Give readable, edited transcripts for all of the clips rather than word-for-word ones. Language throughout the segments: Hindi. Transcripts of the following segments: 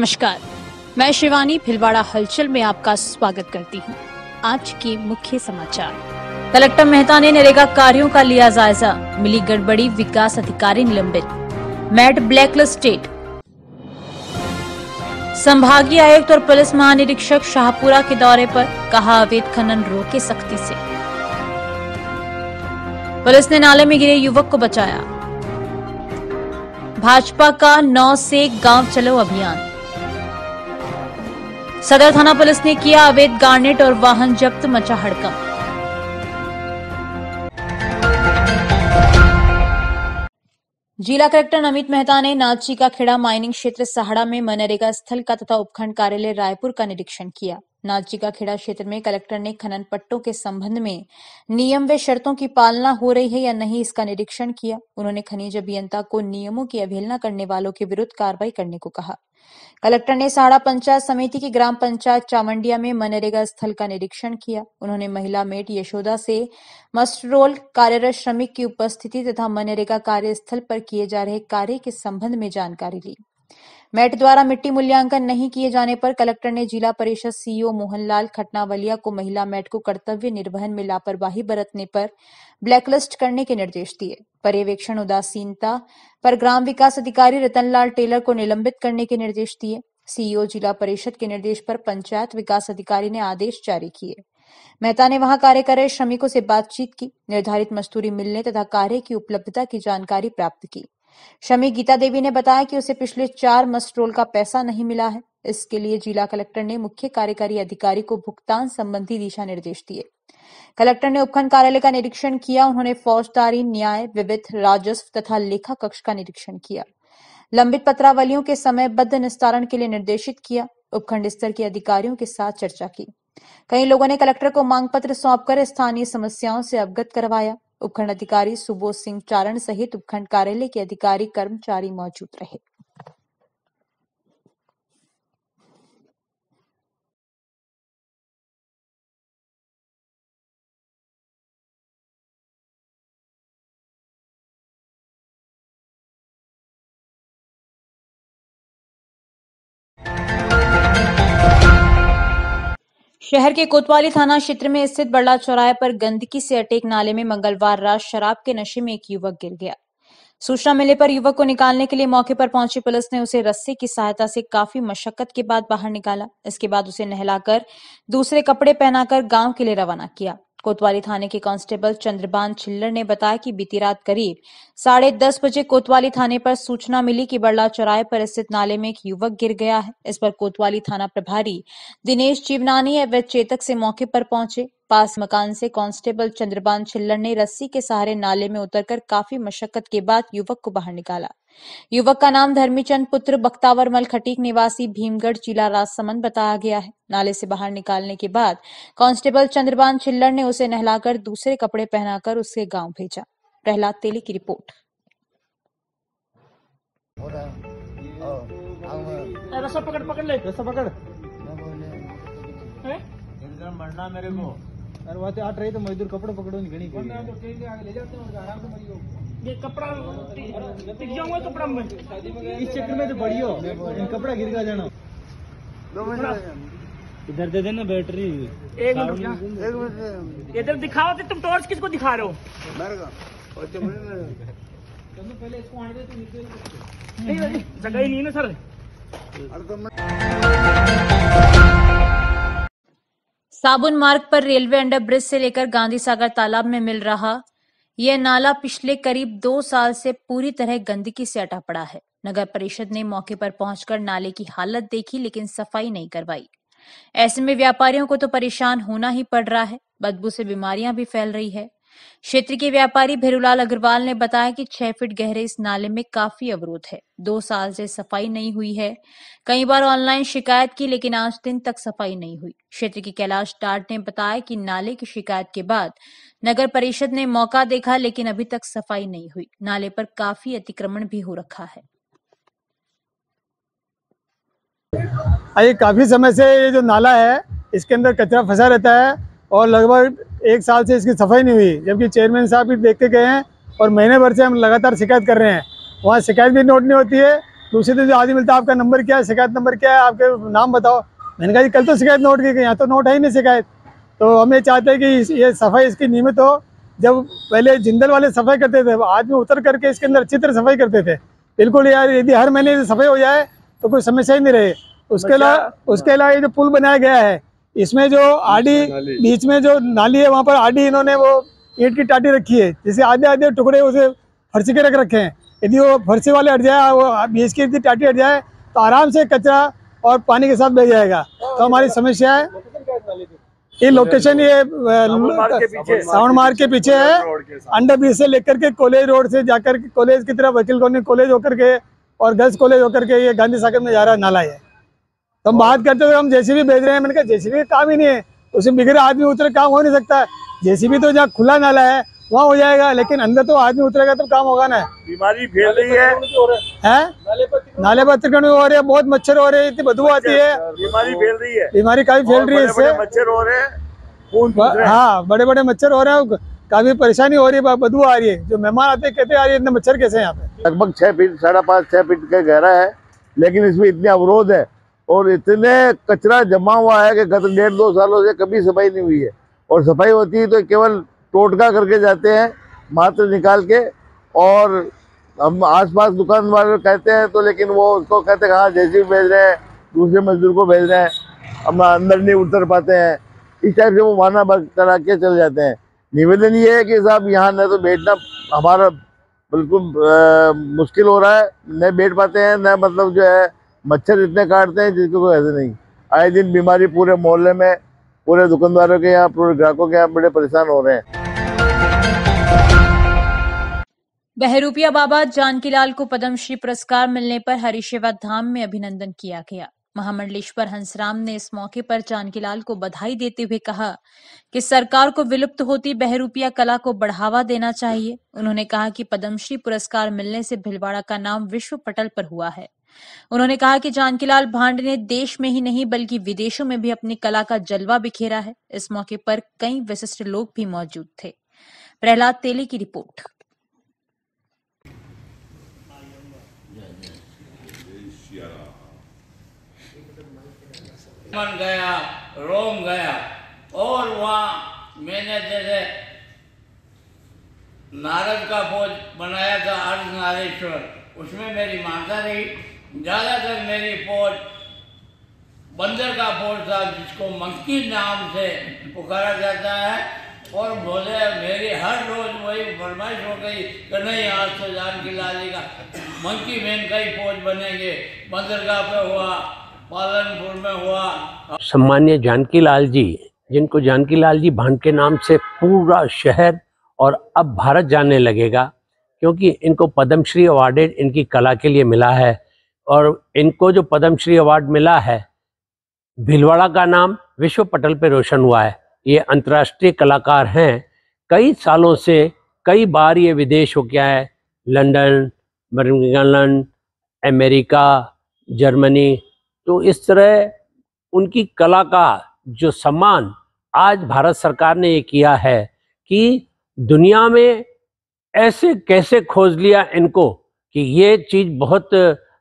नमस्कार, मैं शिवानी भिलवाड़ा हलचल में आपका स्वागत करती हूं। आज के मुख्य समाचार। कलेक्टर मेहता ने नरेगा कार्यों का लिया जायजा, मिली गड़बड़ी, विकास अधिकारी निलंबित, मैट ब्लैकलिस्टेड। संभागीय आयुक्त और पुलिस महानिरीक्षक शाहपुरा के दौरे पर, कहा अवैध खनन रोके सख्ती से। पुलिस ने नाले में गिरे युवक को बचाया। भाजपा का 9 से गांव चलो अभियान। सदर थाना पुलिस ने किया अवैध गार्नेट और वाहन जब्त, मचा हड़कंप। जिला कलेक्टर नमित मेहता ने नाची का खेड़ा माइनिंग क्षेत्र सहाड़ा में मनरेगा स्थल का तथा उपखंड कार्यालय रायपुर का निरीक्षण किया। नाची का खेड़ा क्षेत्र में कलेक्टर ने खनन पट्टों के संबंध में नियम व शर्तों की पालना हो रही है या नहीं, इसका निरीक्षण किया। उन्होंने खनिज अभियंता को नियमों की अवहेलना करने वालों के विरुद्ध कार्रवाई करने को कहा। कलेक्टर ने सहाड़ा पंचायत समिति की ग्राम पंचायत चामंडिया में मनरेगा स्थल का निरीक्षण किया। उन्होंने महिला मेट यशोदा से मस्ट रोल कार्यरत श्रमिक की उपस्थिति तथा मनरेगा कार्यस्थल पर किए जा रहे कार्य के संबंध में जानकारी ली। मेट द्वारा मिट्टी मूल्यांकन नहीं किए जाने पर कलेक्टर ने जिला परिषद सीईओ मोहनलाल खटनावलिया को महिला मेट को कर्तव्य निर्वहन में लापरवाही बरतने पर ब्लैकलिस्ट करने के निर्देश दिए। पर्यवेक्षण उदासीनता पर ग्राम विकास अधिकारी रतनलाल टेलर को निलंबित करने के निर्देश दिए। सीईओ जिला परिषद के निर्देश पर पंचायत विकास अधिकारी ने आदेश जारी किए। मेहता ने वहां कार्य कर रहे श्रमिकों से बातचीत की, निर्धारित मजदूरी मिलने तथा कार्य की उपलब्धता की जानकारी प्राप्त की। श्रमिक गीता देवी ने बताया कि उसे पिछले 4 मस्ट रोल का पैसा नहीं मिला है। इसके लिए जिला कलेक्टर ने मुख्य कार्यकारी अधिकारी को भुगतान संबंधी दिशा निर्देश दिए। कलेक्टर ने उपखंड कार्यालय का निरीक्षण किया। उन्होंने फौजदारी, न्याय, विविध, राजस्व तथा लेखा कक्ष का निरीक्षण किया। लंबित पत्रावलियों के समयबद्ध निस्तारण के लिए निर्देशित किया। उपखंड स्तर के अधिकारियों के साथ चर्चा की। कई लोगों ने कलेक्टर को मांग पत्र सौंपकर स्थानीय समस्याओं से अवगत करवाया। उपखंड अधिकारी सुबोध सिंह चारण सहित उपखंड कार्यालय के अधिकारी कर्मचारी मौजूद रहे। शहर के कोतवाली थाना क्षेत्र में स्थित बड़ला चौराहे पर गंदगी से अटे एक नाले में मंगलवार रात शराब के नशे में एक युवक गिर गया। सूचना मिलने पर युवक को निकालने के लिए मौके पर पहुंची पुलिस ने उसे रस्सी की सहायता से काफी मशक्कत के बाद बाहर निकाला। इसके बाद उसे नहलाकर दूसरे कपड़े पहनाकर गांव के लिए रवाना किया। कोतवाली थाने के कांस्टेबल चंद्रबान छिल्लर ने बताया कि बीती रात करीब 10:30 बजे कोतवाली थाने पर सूचना मिली कि बड़ला चौराहे पर स्थित नाले में एक युवक गिर गया है। इस पर कोतवाली थाना प्रभारी दिनेश जीवनानी व चेतक से मौके पर पहुंचे। पास मकान से कांस्टेबल चंद्रबान छिल्लर ने रस्सी के सहारे नाले में उतरकर काफी मशक्कत के बाद युवक को बाहर निकाला। युवक का नाम धर्मीचंद पुत्र बख्तावरमल खटीक निवासी भीमगढ़ जिला राजसमंद बताया गया है। नाले से बाहर निकालने के बाद कांस्टेबल चंद्रबान छिल्लर ने उसे नहलाकर दूसरे कपड़े पहनाकर उसके गांव भेजा। प्रहलाद तेली की रिपोर्ट। रस्सा पकड़ ले, रस्सा पकड़। मरना मेरे को। अरे वहाँ आट रही तो मजदूर कपड़े पकड़ो नहीं घनी ले जाते हैं आराम से मरियो। ये कपड़ा टिक जाऊंगा कपड़ा में इस चक्कर में तो बढ़ियो कपड़ा गिर गया जाना। इधर दे देना बैटरी। एक मिनट इधर दिखाओ। तुम टॉर्च किसको दिखा रहे हो? पहले इसको आने दे। नहीं जगह ही नहीं ना सर। साबुन मार्ग पर रेलवे अंडर ब्रिज से लेकर गांधी सागर तालाब में मिल रहा यह नाला पिछले करीब 2 साल से पूरी तरह गंदगी से अटा पड़ा है। नगर परिषद ने मौके पर पहुंचकर नाले की हालत देखी लेकिन सफाई नहीं करवाई। ऐसे में व्यापारियों को तो परेशान होना ही पड़ रहा है। बदबू से बीमारियां भी फैल रही है। क्षेत्र के व्यापारी भेरूलाल अग्रवाल ने बताया कि 6 फीट गहरे इस नाले में काफी अवरोध है। 2 साल से सफाई नहीं हुई है। कई बार ऑनलाइन शिकायत की लेकिन आज दिन तक सफाई नहीं हुई। क्षेत्र के कैलाश टाट ने बताया कि नाले की शिकायत के बाद नगर परिषद ने मौका देखा लेकिन अभी तक सफाई नहीं हुई। नाले पर काफी अतिक्रमण भी हो रखा है। ये काफी समय से ये जो नाला है इसके अंदर कचरा फंसा रहता है और लगभग 1 साल से इसकी सफाई नहीं हुई, जबकि चेयरमैन साहब भी देखते गए हैं और महीने भर से हम लगातार शिकायत कर रहे हैं। वहाँ शिकायत भी नोट नहीं होती है दूसरे दिन जो आदमी मिलता है, आपका नंबर क्या है, शिकायत नंबर क्या है, आपके नाम बताओ। मैंने कहा जी कल तो शिकायत नोट की गई, यहाँ तो नोट है ही नहीं शिकायत। तो हम ये चाहते हैं कि ये सफाई इसकी नियमित हो। जब पहले जिंदल वाले सफाई करते थे, आदमी उतर करके इसके अंदर अच्छी तरह सफाई करते थे। बिल्कुल यार, यदि हर महीने सफाई हो जाए तो कोई समस्या ही नहीं रहे। उसके अलावा ये जो पुल बनाया गया है, इसमें जो आड़ी बीच में जो नाली है, वहाँ पर आड़ी इन्होंने वो ईंट की टाटी रखी है, जिसे आधे आधे टुकड़े उसे फर्शी के रख रखे हैं। यदि वो फर्शी वाले हट जाए, वो बीच की यदि टाटी हट जाए तो आराम से कचरा और पानी के साथ बह जाएगा। तो हमारी समस्या है ये लोकेशन, ये साउंड मार्ग के पीछे है, अंडर ब्रिज से लेकर के कॉलेज रोड से जाकर के कॉलेज की तरफ, वकील कॉलोनी कॉलेज होकर के और गर्ल्स कॉलेज होकर के ये गांधी सागर में जा रहा नाला है। तो हम बात करते हुए हम जेसीबी भेज रहे हैं। मैंने कहा जेसीबी का काम ही नहीं है, उसमें बिगड़े आदमी उतरे काम हो नहीं सकता। जेसीबी तो जहाँ खुला नाला है वहाँ हो जाएगा, लेकिन अंदर तो आदमी उतरेगा तो काम होगा ना। बीमारी फैल रही है, नाले पर अतिक्रमण हो रहे हैं, बहुत मच्छर हो रहे हैं, इतनी बदबू आती है, बीमारी फैल रही है, बीमारी काफी फैल रही है इससे। मच्छर हो रहे हैं, हाँ, बड़े बड़े मच्छर हो रहे हैं, काफी परेशानी हो रही है, बदबू आ रही है। जो मेहमान आते हैं कहते हैं यार इतने मच्छर कैसे हैं यहाँ पे। लगभग 6 फीट 5.5-6 फीट का गहरा है, लेकिन इसमें इतने अवरोध है और इतने कचरा जमा हुआ है कि गत 1.5-2 सालों से कभी सफाई नहीं हुई है। और सफाई होती है तो केवल टोटका करके जाते हैं, मात्र निकाल के। और हम आसपास दुकान वाले कहते हैं तो, लेकिन वो उसको कहते हैं हाँ जेसीबी भेज रहे हैं, दूसरे मजदूर को भेज रहे हैं, हम अंदर नहीं उतर पाते हैं, इस टाइप से वो बहाना करा के चले जाते हैं। निवेदन ये है कि साहब यहाँ न तो बैठना हमारा बिल्कुल मुश्किल हो रहा है, न बैठ पाते हैं, न मतलब जो है मच्छर इतने काटते हैं जिसको कोई ऐसे नहीं। आए दिन बीमारी पूरे मोहल्ले में, पूरे दुकानदारों के यहाँ, पूरे ग्राहकों के यहाँ बड़े परेशान हो रहे हैं। बहरूपिया बाबा जानकीलाल को पद्मश्री पुरस्कार मिलने पर हरिशिवा धाम में अभिनंदन किया गया। महामंडलेश्वर हंसराम ने इस मौके पर जानकीलाल को बधाई देते हुए कहा कि सरकार को विलुप्त होती बहरूपिया कला को बढ़ावा देना चाहिए। उन्होंने कहा कि पद्मश्री पुरस्कार मिलने से भीलवाड़ा का नाम विश्व पटल पर हुआ है। उन्होंने कहा कि जानकीलाल भांड ने देश में ही नहीं बल्कि विदेशों में भी अपनी कला का जलवा बिखेरा है। इस मौके पर कई विशिष्ट लोग भी मौजूद थे। प्रहलाद तेली की रिपोर्ट। मन गया, रोम गया और वहाँ मैंने जैसे नारद का भोज बनाया था अर्धनारेश्वर, उसमें मेरी माता रही। ज़्यादातर मेरी फौज बंदर का फौज था, जिसको मंकी नाम से पुकारा जाता है। और बोले मेरी हर रोज वही फरमाइश हो गई कि नहीं आज तो जानकीलाल जी का मंकी मैन का ही फौज बनेंगे। बंदरगाह पे हुआ, पालनपुर में हुआ। सम्मान्य जानकीलाल जी, जिनको जानकीलाल जी भांड के नाम से पूरा शहर और अब भारत जानने लगेगा, क्योंकि इनको पद्मश्री अवार्डेड इनकी कला के लिए मिला है। और इनको जो पद्मश्री अवार्ड मिला है, भीलवाड़ा का नाम विश्व पटल पर रोशन हुआ है। ये अंतर्राष्ट्रीय कलाकार हैं। कई सालों से कई बार ये विदेश हो गया है, लंदन, बर्मिंघम, अमेरिका, जर्मनी। तो इस तरह उनकी कला का जो सम्मान आज भारत सरकार ने ये किया है कि दुनिया में ऐसे कैसे खोज लिया इनको कि ये चीज़ बहुत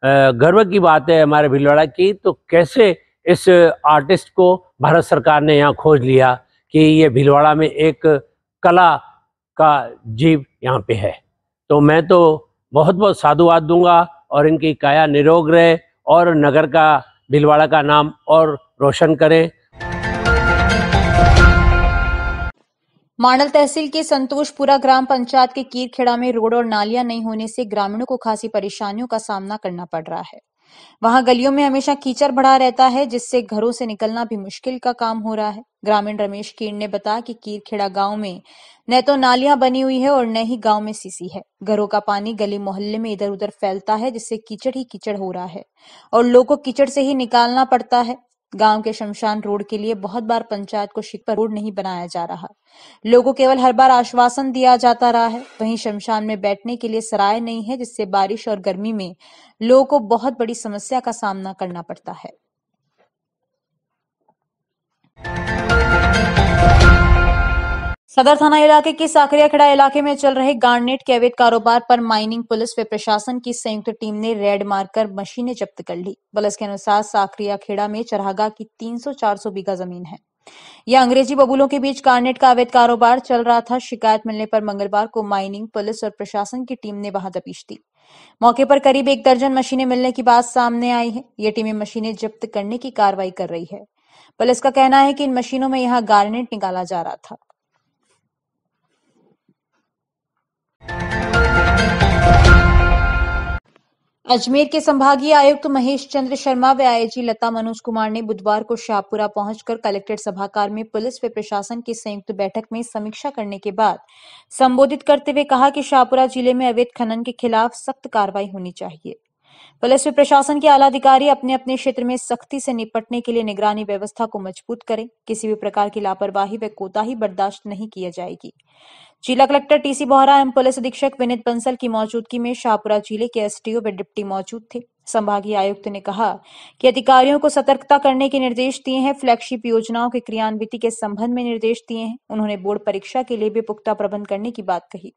गर्व की बात है हमारे भीलवाड़ा की। तो कैसे इस आर्टिस्ट को भारत सरकार ने यहाँ खोज लिया कि ये भीलवाड़ा में एक कला का जीव यहाँ पे है। तो मैं तो बहुत बहुत साधुवाद दूंगा और इनकी काया निरोग रहे और नगर का, भीलवाड़ा का नाम और रोशन करें। मांडल तहसील के संतोषपुरा ग्राम पंचायत के कीरखेड़ा में रोड और नालियां नहीं होने से ग्रामीणों को खासी परेशानियों का सामना करना पड़ रहा है। वहां गलियों में हमेशा कीचड़ भरा रहता है, जिससे घरों से निकलना भी मुश्किल का काम हो रहा है। ग्रामीण रमेश कीर ने बताया कि कीरखेड़ा गांव में न तो नालियां बनी हुई है और न ही गांव में सीसी है। घरों का पानी गली मोहल्ले में इधर उधर फैलता है, जिससे कीचड़ ही कीचड़ हो रहा है और लोगों को कीचड़ से ही निकालना पड़ता है। गांव के शमशान रोड के लिए बहुत बार पंचायत को शिकायत पर रोड नहीं बनाया जा रहा। लोगों केवल हर बार आश्वासन दिया जाता रहा है। वहीं शमशान में बैठने के लिए सराय नहीं है, जिससे बारिश और गर्मी में लोगों को बहुत बड़ी समस्या का सामना करना पड़ता है। सदर थाना इलाके के साकरिया खेड़ा इलाके में चल रहे गार्नेट के अवैध कारोबार पर माइनिंग पुलिस व प्रशासन की संयुक्त टीम ने रेड मारकर मशीनें जब्त कर ली। पुलिस के अनुसार साकरिया खेड़ा में चरहागा की 300-400 बीघा जमीन है। यह अंग्रेजी बबूलों के बीच गार्नेट का अवैध कारोबार चल रहा था। शिकायत मिलने पर मंगलवार को माइनिंग पुलिस और प्रशासन की टीम ने वहां दबिश दी। मौके पर करीब 1 दर्जन मशीनें मिलने की बात सामने आई है। ये टीमें मशीनें जब्त करने की कार्रवाई कर रही है। पुलिस का कहना है कि इन मशीनों में यहां गार्नेट निकाला जा रहा था। अजमेर के संभागीय आयुक्त महेश चंद्र शर्मा व आईजी लता मनोज कुमार ने बुधवार को शाहपुरा पहुंचकर कलेक्ट्रेट सभागार में पुलिस व प्रशासन की संयुक्त बैठक में समीक्षा करने के बाद संबोधित करते हुए कहा कि शाहपुरा जिले में अवैध खनन के खिलाफ सख्त कार्रवाई होनी चाहिए। पुलिस व प्रशासन के आला अधिकारी अपने अपने क्षेत्र में सख्ती से निपटने के लिए निगरानी व्यवस्था को मजबूत करें। किसी भी प्रकार की लापरवाही व कोताही बर्दाश्त नहीं किया जाएगी। जिला कलेक्टर टीसी बोहरा एवं पुलिस अधीक्षक विनीत बंसल की मौजूदगी में शाहपुरा जिले के एसडीओ व डिप्टी मौजूद थे। संभागीय आयुक्त ने कहा कि अधिकारियों को सतर्कता करने के निर्देश दिए हैं। फ्लैगशिप योजनाओं के क्रियान्विति के संबंध में निर्देश दिए हैं। उन्होंने बोर्ड परीक्षा के लिए भी पुख्ता प्रबंध करने की बात कही।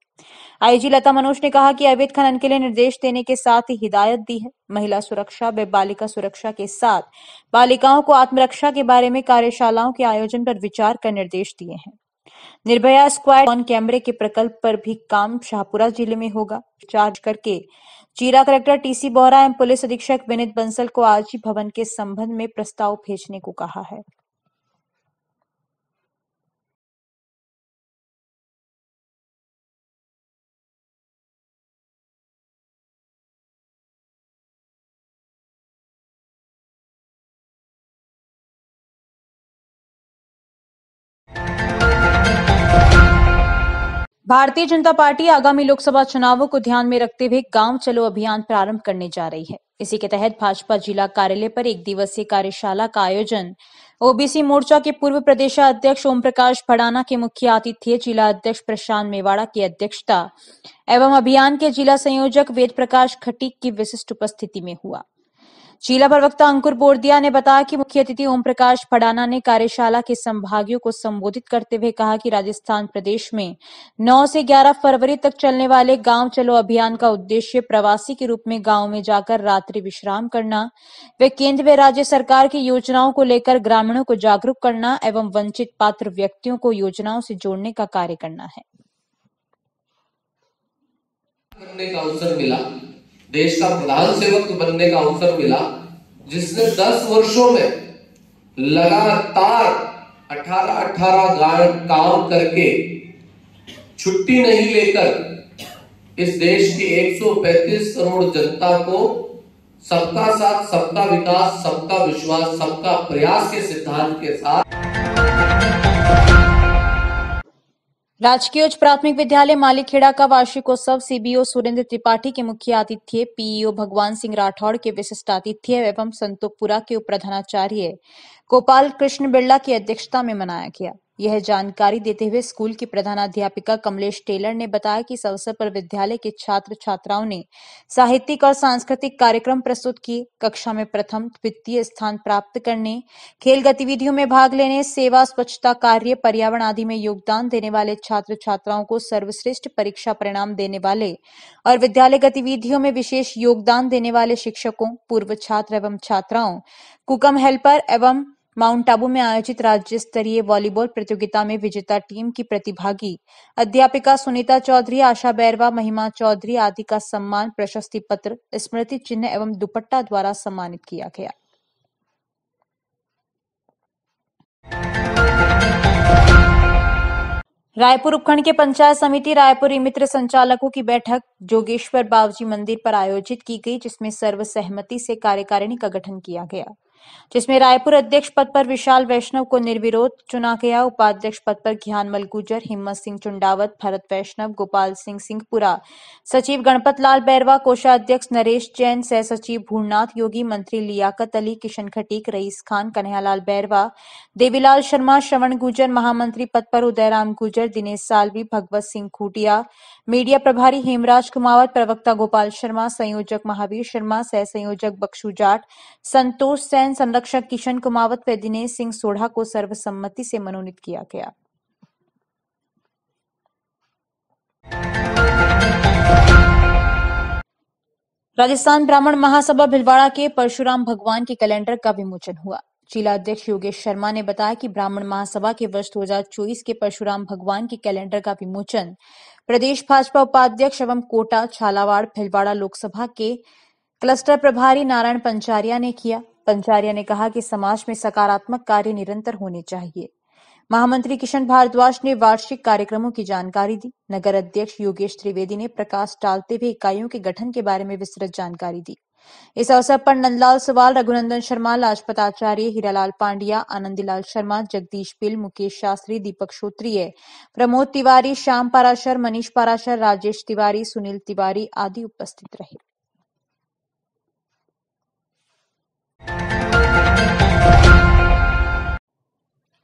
आईजी लता मनोज ने कहा कि अवैध खनन के लिए निर्देश देने के साथ ही हिदायत दी है। महिला सुरक्षा व बालिका सुरक्षा के साथ बालिकाओं को आत्मरक्षा के बारे में कार्यशालाओं के आयोजन पर विचार कर निर्देश दिए हैं। निर्भया स्क्वाड ऑन कैमरे के प्रकल्प पर भी काम शाहपुरा जिले में होगा। चार्ज करके जिला कलेक्टर टीसी बोहरा एवं पुलिस अधीक्षक विनीत बंसल को आरजी भवन के संबंध में प्रस्ताव भेजने को कहा है। भारतीय जनता पार्टी आगामी लोकसभा चुनावों को ध्यान में रखते हुए गांव चलो अभियान प्रारंभ करने जा रही है। इसी के तहत भाजपा जिला कार्यालय पर 1 दिवसीय कार्यशाला का आयोजन ओबीसी मोर्चा के पूर्व प्रदेशाध्यक्ष ओम प्रकाश भड़ाना के मुख्य आतिथ्य जिला अध्यक्ष प्रशांत मेवाड़ा की अध्यक्षता एवं अभियान के जिला संयोजक वेद प्रकाश खटीक की विशिष्ट उपस्थिति में हुआ। जिला प्रवक्ता अंकुर बोरदिया ने बताया कि मुख्य अतिथि ओम प्रकाश भड़ाना ने कार्यशाला के संभागियों को संबोधित करते हुए कहा कि राजस्थान प्रदेश में 9 से 11 फरवरी तक चलने वाले गांव चलो अभियान का उद्देश्य प्रवासी के रूप में गांव में जाकर रात्रि विश्राम करना व केंद्र व राज्य सरकार की योजनाओं को लेकर ग्रामीणों को जागरूक करना एवं वंचित पात्र व्यक्तियों को योजनाओं से जोड़ने का कार्य करना है। बनने का अवसर मिला, देश का प्रधान सेवक बनने का अवसर मिला, जिसने 10 वर्षों में लगातार 18 काम करके छुट्टी नहीं लेकर इस देश की 135 करोड़ जनता को सबका साथ, सबका विकास, सबका विश्वास, सबका प्रयास के सिद्धांत के साथ राजकीय उच्च प्राथमिक विद्यालय मालीखेड़ा का वार्षिकोत्सव सीबीओ सुरेंद्र त्रिपाठी के मुख्य आतिथ्य, पीईओ भगवान सिंह राठौड़ के विशिष्ट आतिथ्य एवं संतोखपुरा के उप प्रधानाचार्य गोपाल कृष्ण बिरला की अध्यक्षता में मनाया गया। यह जानकारी देते हुए स्कूल की प्रधानाध्यापिका कमलेश टेलर ने बताया कि इस अवसर पर विद्यालय के छात्र छात्राओं ने साहित्यिक और सांस्कृतिक कार्यक्रम प्रस्तुत किए। कक्षा में प्रथम द्वितीय स्थान प्राप्त करने, खेल गतिविधियों में भाग लेने, सेवा, स्वच्छता कार्य, पर्यावरण आदि में योगदान देने वाले छात्र छात्राओं को सर्वश्रेष्ठ परीक्षा परिणाम देने वाले और विद्यालय गतिविधियों में विशेष योगदान देने वाले शिक्षकों, पूर्व छात्र एवं छात्राओं, कुकम हेल्पर एवं माउंट आबू में आयोजित राज्य स्तरीय वॉलीबॉल प्रतियोगिता में विजेता टीम की प्रतिभागी अध्यापिका सुनीता चौधरी, आशा बैरवा, महिमा चौधरी आदि का सम्मान प्रशस्ति पत्र, स्मृति चिन्ह एवं दुपट्टा द्वारा सम्मानित किया गया। रायपुर उपखंड के पंचायत समिति रायपुर मित्र संचालकों की बैठक जोगेश्वर बावजी मंदिर पर आयोजित की गई, जिसमें सर्वसहमति से कार्यकारिणी का गठन किया गया, जिसमें रायपुर अध्यक्ष पद पर विशाल वैष्णव को निर्विरोध चुना गया। उपाध्यक्ष पद पर ज्ञानमल गुजर, हिम्मत सिंह चुंडावत, भरत वैष्णव, गोपाल सिंह सिंहपुरा, सचिव गणपत लाल बैरवा, कोषाध्यक्ष नरेश जैन, सह सचिव भूरनाथ योगी, मंत्री लियाकत अली, किशन खटीक, रईस खान, कन्हैयालाल बैरवा, देवीलाल शर्मा, श्रवण गुजर, महामंत्री पद पर उदयराम गुजर, दिनेश सालवी, भगवत सिंह खूटिया, मीडिया प्रभारी हेमराज कुमावत, प्रवक्ता गोपाल शर्मा, संयोजक महावीर शर्मा, सह संयोजक बख्शू जाट, संतोष सैन, संरक्षक किशन कुमावत व दिनेश सिंह सोढ़ा को सर्वसम्मति से मनोनीत किया गया। राजस्थान ब्राह्मण महासभा भिलवाड़ा के परशुराम भगवान के कैलेंडर का विमोचन हुआ। जिला अध्यक्ष योगेश शर्मा ने बताया कि ब्राह्मण महासभा के वर्ष 2024 के परशुराम भगवान के कैलेंडर का विमोचन प्रदेश भाजपा उपाध्यक्ष एवं कोटा झालावाड़ भिलवाड़ा लोकसभा के क्लस्टर प्रभारी नारायण पंचारिया ने किया। पंचारिया ने कहा कि समाज में सकारात्मक कार्य निरंतर होने चाहिए। महामंत्री किशन भारद्वाज ने वार्षिक कार्यक्रमों की जानकारी दी। नगर अध्यक्ष योगेश त्रिवेदी ने प्रकाश डालते हुए इकाइयों के गठन के बारे में विस्तृत जानकारी दी। इस अवसर पर नंदलाल सवाल, रघुनंदन शर्मा, लाजपत आचार्य, हीरालाल पांड्या, आनंदीलाल शर्मा, जगदीश बिल, मुकेश शास्त्री, दीपक श्रोत्रिय, प्रमोद तिवारी, श्याम पाराशर, मनीष पाराशर, राजेश तिवारी, सुनील तिवारी आदि उपस्थित रहे।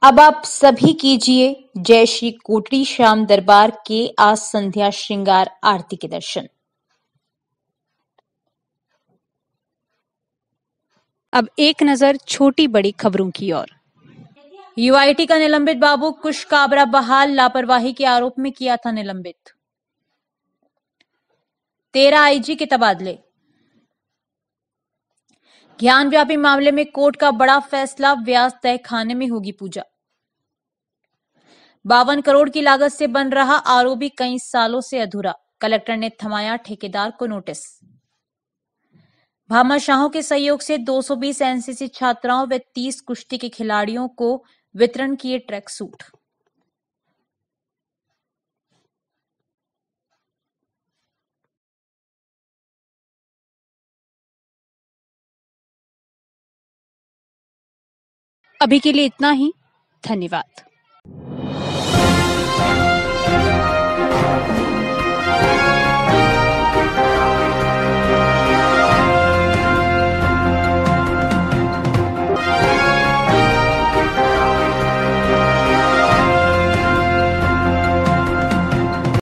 अब आप सभी कीजिए जय श्री कोटड़ी श्याम दरबार के आज संध्या श्रृंगार आरती के दर्शन। अब एक नजर छोटी बड़ी खबरों की ओर। यूआईटी का निलंबित बाबू कुश काबरा बहाल, लापरवाही के आरोप में किया था निलंबित। 13 आईजी के तबादले। ज्ञानव्यापी मामले में कोर्ट का बड़ा फैसला, व्यास तय खाने में होगी पूजा। 52 करोड़ की लागत से बन रहा आरओबी कई सालों से अधूरा, कलेक्टर ने थमाया ठेकेदार को नोटिस। भामाशाहों के सहयोग से 220 एनसीसी छात्राओं व 30 कुश्ती के खिलाड़ियों को वितरण किए ट्रैक सूट। अभी के लिए इतना ही। धन्यवाद।